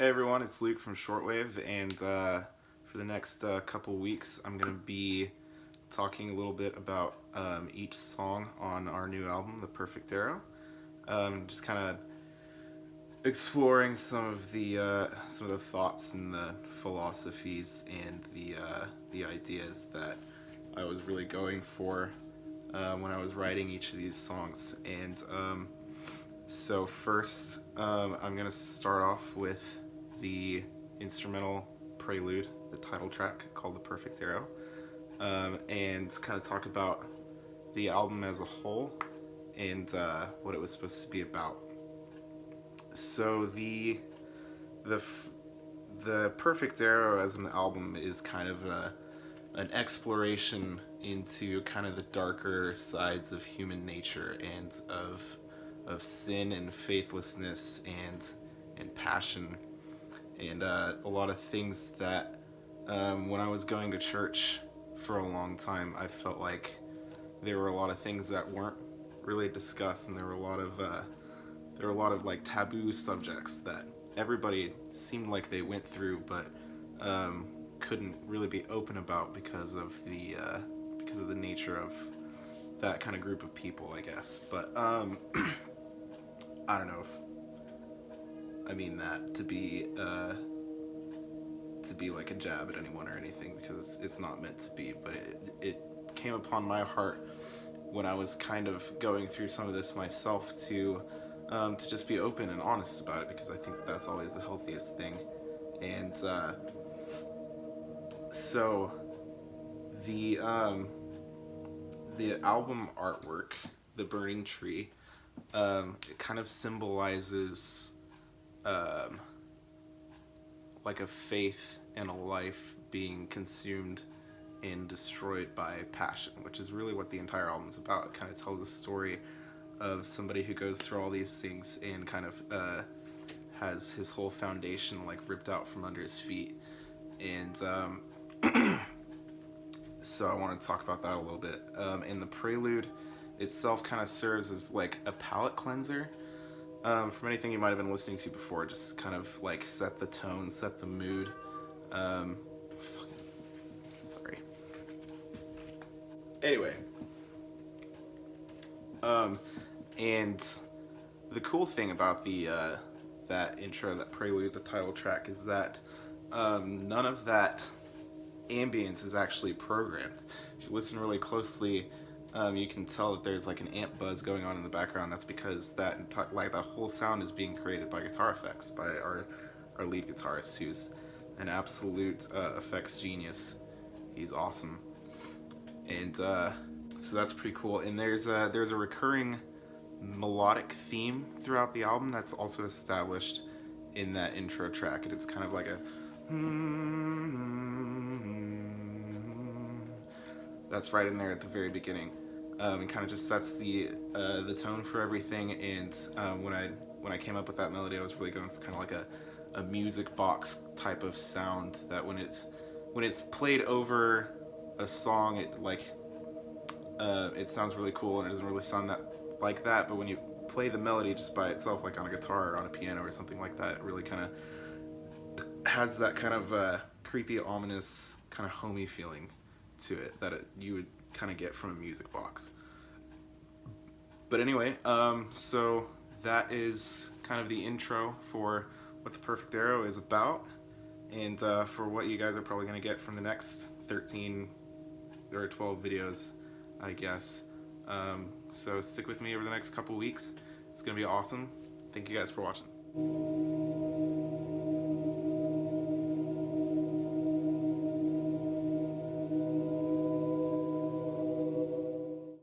Hey everyone, it's Luke from Shortwave, and for the next couple weeks I'm going to be talking a little bit about each song on our new album, The Perfect Arrow. Just kind of exploring some of the thoughts and the philosophies and the ideas that I was really going for when I was writing each of these songs. And so first, I'm going to start off with the instrumental Prelude, the title track called The Perfect Arrow, and kind of talk about the album as a whole and what it was supposed to be about. So the Perfect Arrow as an album is kind of an exploration into kind of the darker sides of human nature and of sin and faithlessness and passion, and a lot of things that when I was going to church for a long time, I felt like there were a lot of things that weren't really discussed, and there were a lot of like taboo subjects that everybody seemed like they went through, but couldn't really be open about because of the nature of that kind of group of people, I guess. But I don't know if I mean that to be like a jab at anyone or anything, because it's not meant to be. But it came upon my heart when I was kind of going through some of this myself to just be open and honest about it, because I think that's always the healthiest thing. And so the album artwork, the burning tree, it kind of symbolizes like a faith and a life being consumed and destroyed by passion, which is really what the entire album is about. It kind of tells a story of somebody who goes through all these things and kind of has his whole foundation like ripped out from under his feet. And so I want to talk about that a little bit. And the Prelude itself kind of serves as like a palate cleanser from anything you might have been listening to before, just kind of like set the tone, set the mood. Sorry. Anyway, and the cool thing about the that intro, that Prelude, the title track, is that none of that ambience is actually programmed. If you listen really closely, you can tell that there's like an amp buzz going on in the background. That's because that whole sound is being created by guitar effects, by our lead guitarist, who's an absolute effects genius. He's awesome. And so that's pretty cool. And there's a recurring melodic theme throughout the album that's also established in that intro track, and it's kind of like a that's right in there at the very beginning, and kind of just sets the tone for everything. And when I came up with that melody, I was really going for kind of like a music box type of sound, that when it's played over a song, it sounds really cool, and it doesn't really sound that like that. But when you play the melody just by itself, like on a guitar or on a piano or something like that, it really kind of has that kind of creepy, ominous, kind of homey feeling to it that you would kind of get from a music box. But anyway, so that is kind of the intro for what the Perfect Arrow is about, and for what you guys are probably going to get from the next 13 or 12 videos, I guess. So stick with me over the next couple weeks. It's going to be awesome. Thank you guys for watching.